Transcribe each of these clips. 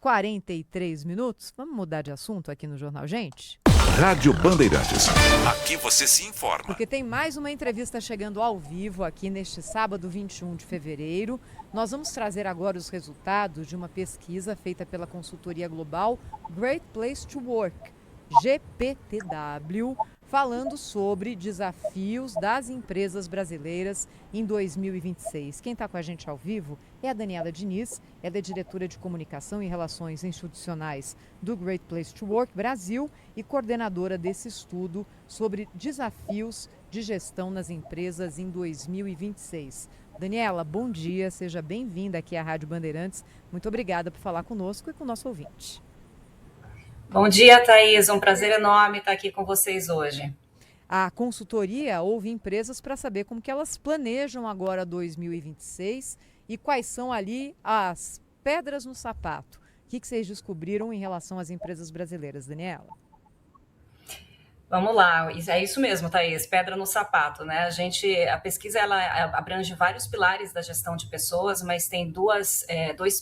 6h43. Vamos mudar de assunto aqui no Jornal Gente? Rádio Bandeirantes. Aqui você se informa. Porque tem mais uma entrevista chegando ao vivo aqui neste sábado, 21 de fevereiro. Nós vamos trazer agora os resultados de uma pesquisa feita pela consultoria global Great Place to Work, GPTW, falando sobre desafios das empresas brasileiras em 2026. Quem está com a gente ao vivo é a Daniela Diniz, ela é diretora de Comunicação e Relações Institucionais do Great Place to Work Brasil e coordenadora desse estudo sobre desafios de gestão nas empresas em 2026. Daniela, bom dia, seja bem-vinda aqui à Rádio Bandeirantes. Muito obrigada por falar conosco e com o nosso ouvinte. Bom dia, Thaís. Um prazer enorme estar aqui com vocês hoje. A consultoria ouve empresas para saber como que elas planejam agora 2026 e quais são ali as pedras no sapato. O que vocês descobriram em relação às empresas brasileiras, Daniela? Vamos lá, é isso mesmo, Thaís, pedra no sapato, né? A pesquisa ela abrange vários pilares da gestão de pessoas, mas tem dois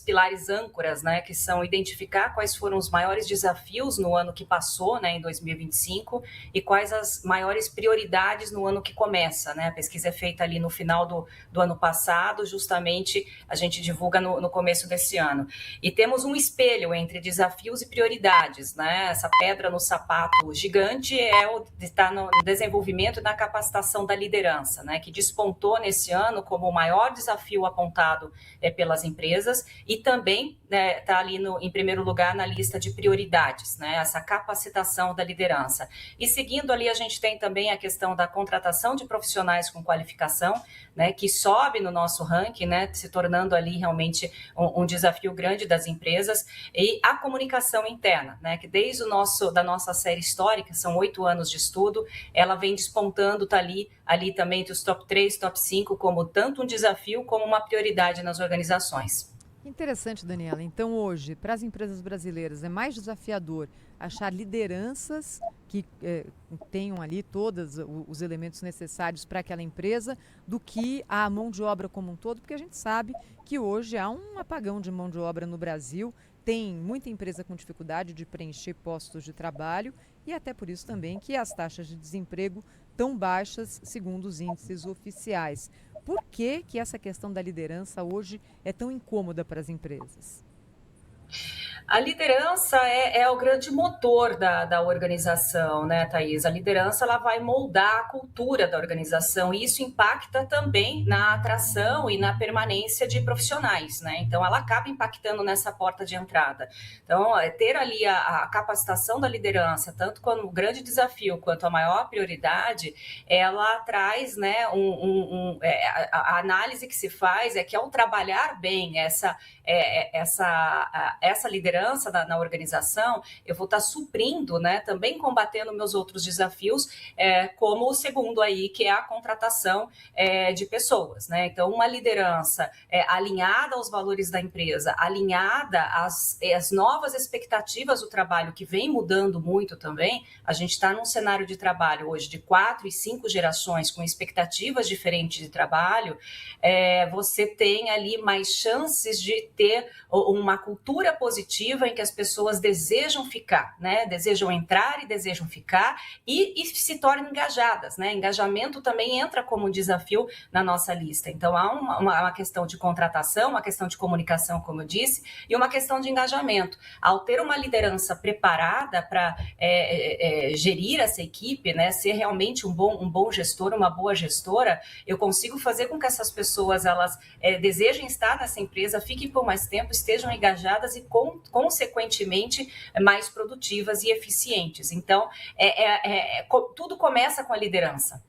pilares âncoras, né? Que são identificar quais foram os maiores desafios no ano que passou, né? Em 2025, e quais as maiores prioridades no ano que começa, né? A pesquisa é feita ali no final do ano passado, justamente a gente divulga no começo desse ano. E temos um espelho entre desafios e prioridades, né? Essa pedra no sapato gigante está no desenvolvimento e na capacitação da liderança, né, que despontou nesse ano como o maior desafio apontado pelas empresas e também está ali em primeiro lugar na lista de prioridades, né, essa capacitação da liderança. E seguindo ali a gente tem também a questão da contratação de profissionais com qualificação, né, que sobe no nosso ranking, né, se tornando ali realmente um desafio grande das empresas, e a comunicação interna, né, que desde da nossa série histórica, são 8 anos de estudo, ela vem despontando, está ali também entre os top 3, top 5, como tanto um desafio como uma prioridade nas organizações. Interessante, Daniela. Então, hoje, para as empresas brasileiras, é mais desafiador achar lideranças que tenham ali todos os elementos necessários para aquela empresa do que a mão de obra como um todo, porque a gente sabe que hoje há um apagão de mão de obra no Brasil, tem muita empresa com dificuldade de preencher postos de trabalho e até por isso também que as taxas de desemprego tão baixas, segundo os índices oficiais. Por que essa questão da liderança hoje é tão incômoda para as empresas? A liderança é o grande motor da organização, né, Thaís? A liderança ela vai moldar a cultura da organização e isso impacta também na atração e na permanência de profissionais, né? Então, ela acaba impactando nessa porta de entrada. Então, ter ali a capacitação da liderança, tanto como um grande desafio quanto a maior prioridade, ela traz, né, a análise que se faz é que ao trabalhar bem essa liderança na organização, eu vou estar suprindo, né, também combatendo meus outros desafios, como o segundo aí, que é a contratação de pessoas, né? Então, uma liderança alinhada aos valores da empresa, alinhada às novas expectativas do trabalho, que vem mudando muito também. A gente está num cenário de trabalho hoje de 4 e 5 gerações com expectativas diferentes de trabalho, você tem ali mais chances de ter uma cultura positiva em que as pessoas desejam ficar, né? Desejam entrar e desejam ficar e se tornam engajadas, né? Engajamento também entra como um desafio na nossa lista. Então, há uma questão de contratação, uma questão de comunicação, como eu disse, e uma questão de engajamento. Ao ter uma liderança preparada para gerir essa equipe, né? Ser realmente um bom gestor, uma boa gestora, eu consigo fazer com que essas pessoas elas desejem estar nessa empresa, fiquem por mais tempo, estejam engajadas e consequentemente mais produtivas e eficientes. Então, tudo começa com a liderança.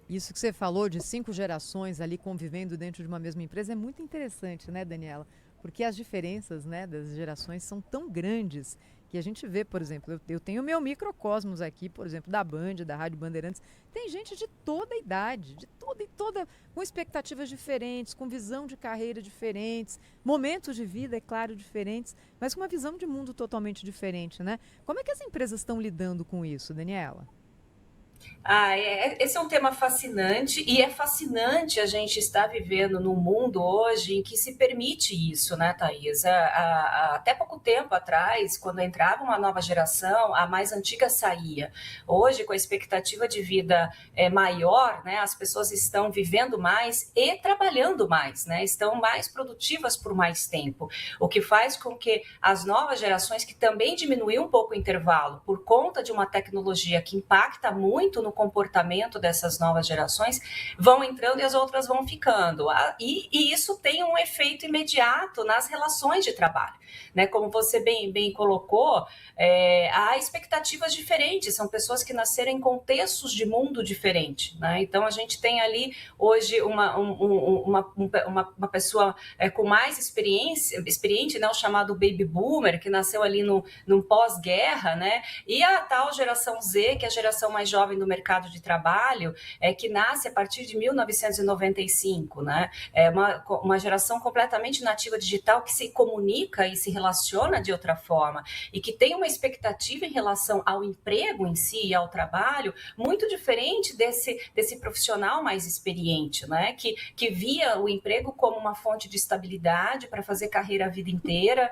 Isso que você falou de 5 gerações ali convivendo dentro de uma mesma empresa é muito interessante, né, Daniela? Porque as diferenças, né, das gerações são tão grandes que a gente vê, por exemplo, eu tenho o meu microcosmos aqui, por exemplo, da Band, da Rádio Bandeirantes, tem gente de toda a idade, de toda, com expectativas diferentes, com visão de carreira diferentes, momentos de vida, é claro, diferentes, mas com uma visão de mundo totalmente diferente, né? Como é que as empresas estão lidando com isso, Daniela? Esse é um tema fascinante e é fascinante a gente estar vivendo num mundo hoje em que se permite isso, né, Thaís? Até pouco tempo atrás, quando entrava uma nova geração, a mais antiga saía. Hoje, com a expectativa de vida maior, né, as pessoas estão vivendo mais e trabalhando mais, né? Estão mais produtivas por mais tempo, o que faz com que as novas gerações, que também diminuiu um pouco o intervalo por conta de uma tecnologia que impacta muito no comportamento dessas novas gerações, vão entrando e as outras vão ficando. E isso tem um efeito imediato nas relações de trabalho, né? Como você bem colocou, há expectativas diferentes, são pessoas que nasceram em contextos de mundo diferente, né? Então, a gente tem ali hoje uma pessoa com mais experiente, né? O chamado Baby Boomer, que nasceu ali no pós-guerra, né? E a tal geração Z, que é a geração mais jovem do mercado de trabalho, que nasce a partir de 1995, né? É uma geração completamente nativa digital que se comunica e se relaciona de outra forma e que tem uma expectativa em relação ao emprego em si e ao trabalho muito diferente desse profissional mais experiente, né? Que via o emprego como uma fonte de estabilidade para fazer carreira a vida inteira,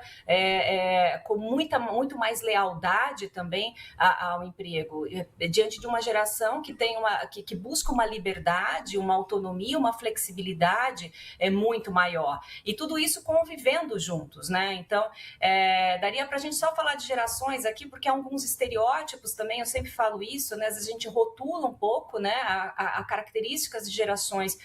com muito mais lealdade também ao emprego, diante de uma geração que busca uma liberdade, uma autonomia, uma flexibilidade muito maior. E tudo isso convivendo juntos, né? Então, daria para a gente só falar de gerações aqui, porque há alguns estereótipos também, eu sempre falo isso, né? Às vezes a gente rotula um pouco, né? A características de gerações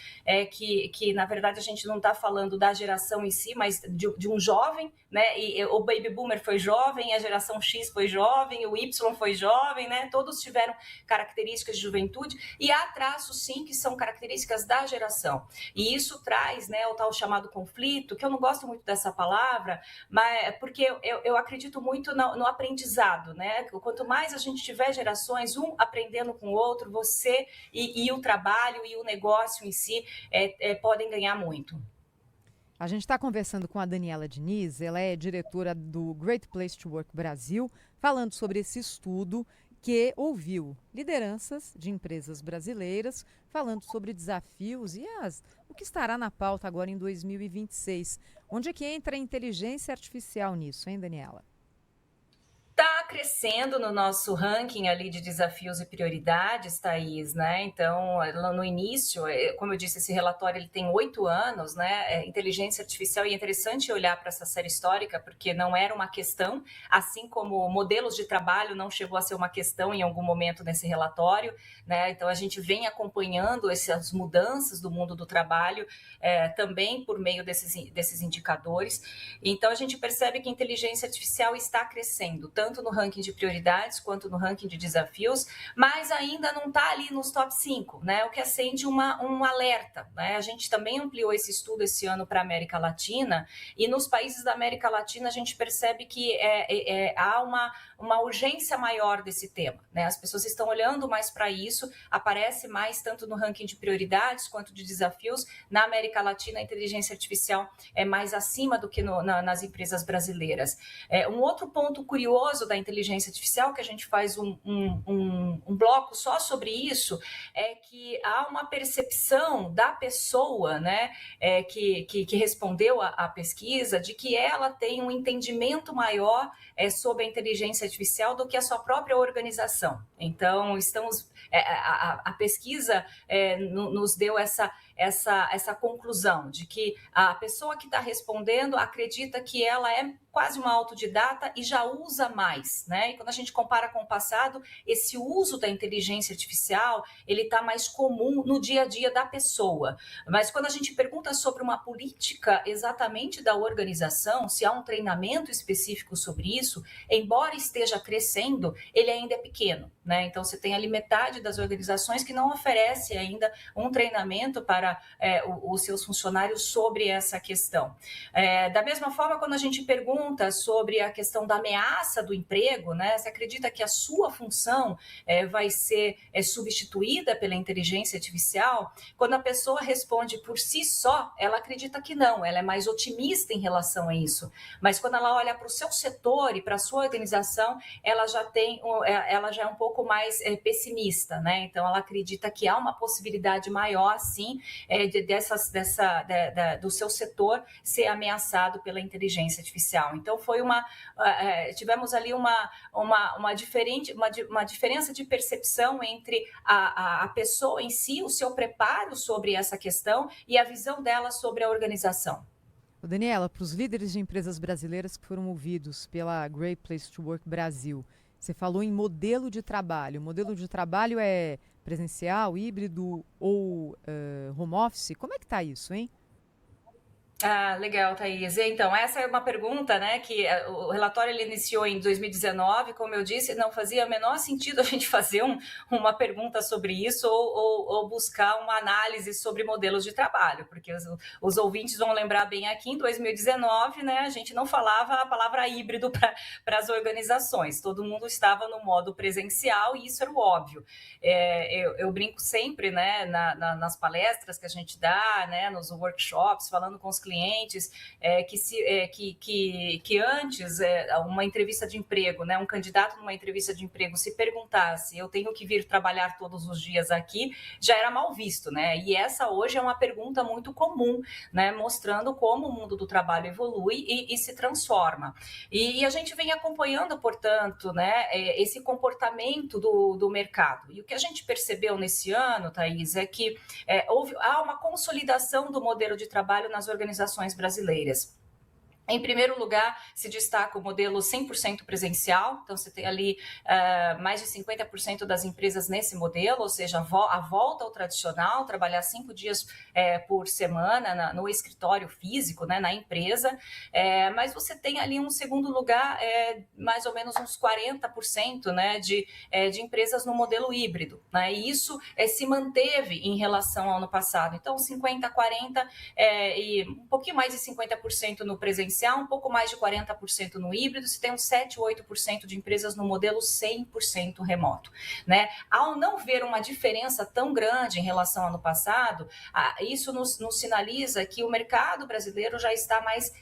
que, na verdade, a gente não está falando da geração em si, mas de um jovem, né? E o Baby Boomer foi jovem, a geração X foi jovem, o Y foi jovem, né? Todos tiveram características de juventude e há traços, sim, que são características da geração. E isso traz, né, o tal chamado conflito, que eu não gosto muito dessa palavra, mas porque eu acredito muito no aprendizado, né? Quanto mais a gente tiver gerações, um aprendendo com o outro, você e o trabalho e o negócio em si podem ganhar muito. A gente está conversando com a Daniela Diniz, ela é diretora do Great Place to Work Brasil, falando sobre esse estudo que ouviu lideranças de empresas brasileiras falando sobre desafios e o que estará na pauta agora em 2026. Onde é que entra a inteligência artificial nisso, hein, Daniela? Está crescendo no nosso ranking ali de desafios e prioridades, Thaís, né? Então, no início, como eu disse, esse relatório ele tem 8 anos, né? Inteligência artificial, e é interessante olhar para essa série histórica, porque não era uma questão, assim como modelos de trabalho não chegou a ser uma questão em algum momento nesse relatório, né? Então, a gente vem acompanhando essas mudanças do mundo do trabalho também por meio desses indicadores. Então, a gente percebe que a inteligência artificial está crescendo, tanto no ranking de prioridades quanto no ranking de desafios, mas ainda não está ali nos top 5, né? O que acende um alerta, né? A gente também ampliou esse estudo esse ano para a América Latina, e nos países da América Latina a gente percebe que há uma urgência maior desse tema, né? As pessoas estão olhando mais para isso, aparece mais tanto no ranking de prioridades quanto de desafios. Na América Latina, a inteligência artificial é mais acima do que nas empresas brasileiras. Um outro ponto curioso da inteligência artificial, que a gente faz um bloco só sobre isso, é que há uma percepção da pessoa, né, que respondeu à pesquisa, de que ela tem um entendimento maior sobre a inteligência artificial do que a sua própria organização. Então, a pesquisa nos deu essa conclusão de que a pessoa que está respondendo acredita que ela é quase uma autodidata e já usa mais, né? E quando a gente compara com o passado, esse uso da inteligência artificial, ele está mais comum no dia a dia da pessoa. Mas quando a gente pergunta sobre uma política exatamente da organização, se há um treinamento específico sobre isso, embora esteja crescendo, ele ainda é pequeno, né? Então, você tem ali metade das organizações que não oferece ainda um treinamento para para os seus funcionários sobre essa questão. Da mesma forma, quando a gente pergunta sobre a questão da ameaça do emprego, né, você acredita que a sua função vai ser substituída pela inteligência artificial? Quando a pessoa responde por si só, ela acredita que não, ela é mais otimista em relação a isso. Mas quando ela olha para o seu setor e para a sua organização, ela já é um pouco mais pessimista, né? Então ela acredita que há uma possibilidade maior, sim, do seu setor ser ameaçado pela inteligência artificial. Então tivemos ali uma diferença de percepção entre a pessoa em si, o seu preparo sobre essa questão e a visão dela sobre a organização. Daniela, para os líderes de empresas brasileiras que foram ouvidos pela Great Place to Work Brasil, você falou em modelo de trabalho. O modelo de trabalho é presencial, híbrido ou home office? Como é que está isso, hein? Legal, Thaís. Então, essa é uma pergunta, né, que o relatório ele iniciou em 2019, como eu disse, não fazia o menor sentido a gente fazer uma pergunta sobre isso ou buscar uma análise sobre modelos de trabalho, porque os ouvintes vão lembrar bem aqui, em 2019, né, a gente não falava a palavra híbrido para as organizações, todo mundo estava no modo presencial e isso era o óbvio. Eu brinco sempre, né, nas palestras que a gente dá, né, nos workshops, falando com os clientes, que antes uma entrevista de emprego, né, um candidato numa entrevista de emprego se perguntasse, eu tenho que vir trabalhar todos os dias aqui, já era mal visto, né? E essa hoje é uma pergunta muito comum, né, mostrando como o mundo do trabalho evolui e se transforma. E a gente vem acompanhando, portanto, né, esse comportamento do mercado. E o que a gente percebeu nesse ano, Thaís, é que há uma consolidação do modelo de trabalho nas organizações brasileiras. Em primeiro lugar, se destaca o modelo 100% presencial, então você tem ali mais de 50% das empresas nesse modelo, ou seja, a volta ao tradicional, trabalhar 5 dias por semana no escritório físico, né, na empresa, mas você tem ali um segundo lugar, mais ou menos uns 40%, né, de empresas no modelo híbrido, né, e isso se manteve em relação ao ano passado, então 50, 40 e um pouquinho mais de 50% no presencial, um pouco mais de 40% no híbrido, se tem uns 7, 8% de empresas no modelo 100% remoto, né? Ao não ver uma diferença tão grande em relação ao ano passado, isso nos sinaliza que o mercado brasileiro já está mais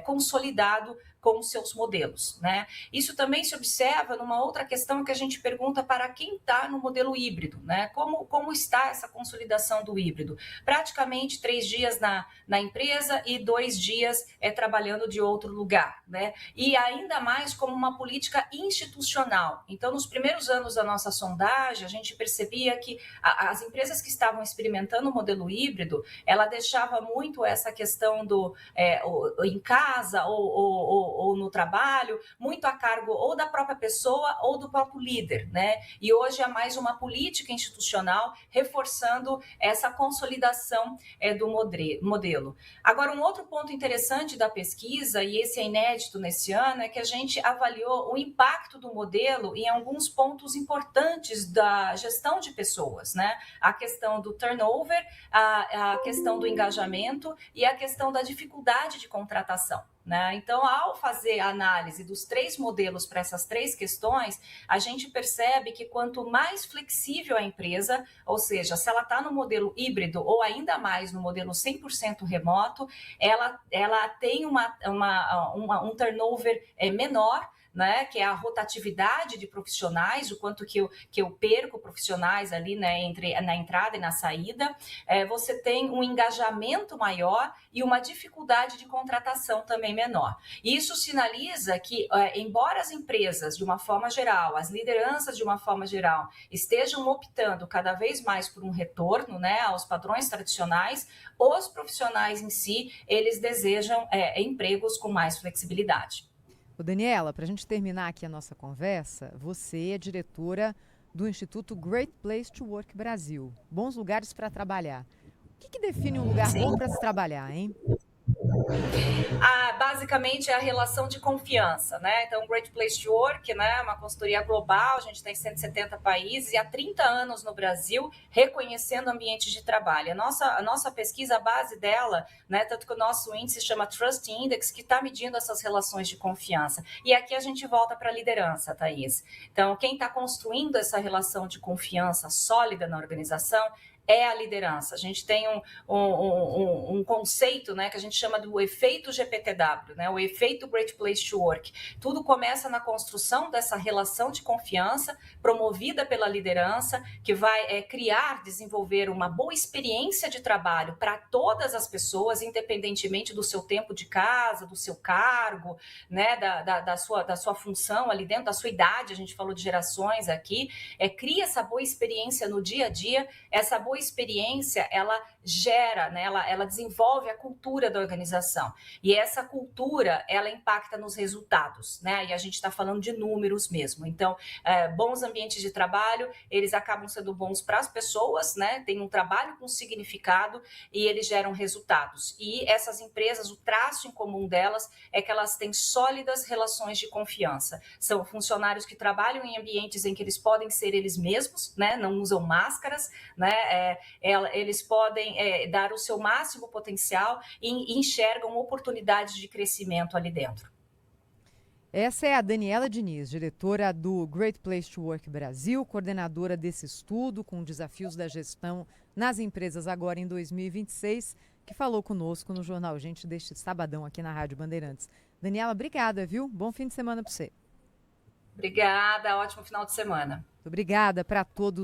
consolidado com os seus modelos, né? Isso também se observa numa outra questão que a gente pergunta para quem está no modelo híbrido, né? Como está essa consolidação do híbrido? Praticamente 3 dias na empresa e 2 dias trabalhando de outro lugar, né? E ainda mais como uma política institucional. Então, nos primeiros anos da nossa sondagem, a gente percebia que as empresas que estavam experimentando o modelo híbrido, ela deixava muito essa questão do em casa ou no trabalho, muito a cargo ou da própria pessoa ou do próprio líder, né? E hoje é mais uma política institucional reforçando essa consolidação do modelo. Agora, um outro ponto interessante da pesquisa, e esse é inédito nesse ano, é que a gente avaliou o impacto do modelo em alguns pontos importantes da gestão de pessoas, né? A questão do turnover, a questão do engajamento e a questão da dificuldade de contratação, né? Então, ao fazer a análise dos 3 modelos para essas 3 questões, a gente percebe que quanto mais flexível a empresa, ou seja, se ela está no modelo híbrido ou ainda mais no modelo 100% remoto, ela tem um turnover menor, né, que é a rotatividade de profissionais, o quanto que eu perco profissionais ali, né, na entrada e na saída, você tem um engajamento maior e uma dificuldade de contratação também menor. Isso sinaliza que, embora as empresas, de uma forma geral, as lideranças, de uma forma geral, estejam optando cada vez mais por um retorno, né, aos padrões tradicionais, os profissionais em si, eles desejam empregos com mais flexibilidade. Daniela, para a gente terminar aqui a nossa conversa, você é diretora do Instituto Great Place to Work Brasil. Bons lugares para trabalhar. O que define um lugar bom para se trabalhar, hein? Basicamente é a relação de confiança, né? Então, Great Place to Work, né, uma consultoria global, a gente tem 170 países e há 30 anos no Brasil reconhecendo ambientes de trabalho. A nossa pesquisa, a base dela, né, tanto que o nosso índice chama Trust Index, que está medindo essas relações de confiança. E aqui a gente volta para a liderança, Thaís. Então, quem está construindo essa relação de confiança sólida na organização é a liderança. A gente tem um conceito, né, que a gente chama do efeito GPTW, né, o efeito Great Place to Work. Tudo começa na construção dessa relação de confiança promovida pela liderança, que vai desenvolver uma boa experiência de trabalho para todas as pessoas, independentemente do seu tempo de casa, do seu cargo, né, da sua função ali dentro, da sua idade. A gente falou de gerações aqui. Cria essa boa experiência no dia a dia. Essa boa experiência, ela gera, né, ela desenvolve a cultura da organização. E essa cultura, ela impacta nos resultados, né? E a gente está falando de números mesmo. Então, bons ambientes de trabalho, eles acabam sendo bons para as pessoas, né? Tem um trabalho com significado e eles geram resultados. E essas empresas, o traço em comum delas é que elas têm sólidas relações de confiança. São funcionários que trabalham em ambientes em que eles podem ser eles mesmos, né? Não usam máscaras, né? Eles podem dar o seu máximo potencial e enxergam oportunidades de crescimento ali dentro. Essa é a Daniela Diniz, diretora do Great Place to Work Brasil, coordenadora desse estudo com desafios da gestão nas empresas agora em 2026, que falou conosco no Jornal Gente deste sabadão aqui na Rádio Bandeirantes. Daniela, obrigada, viu? Bom fim de semana para você. Obrigada, ótimo final de semana. Obrigada para todos.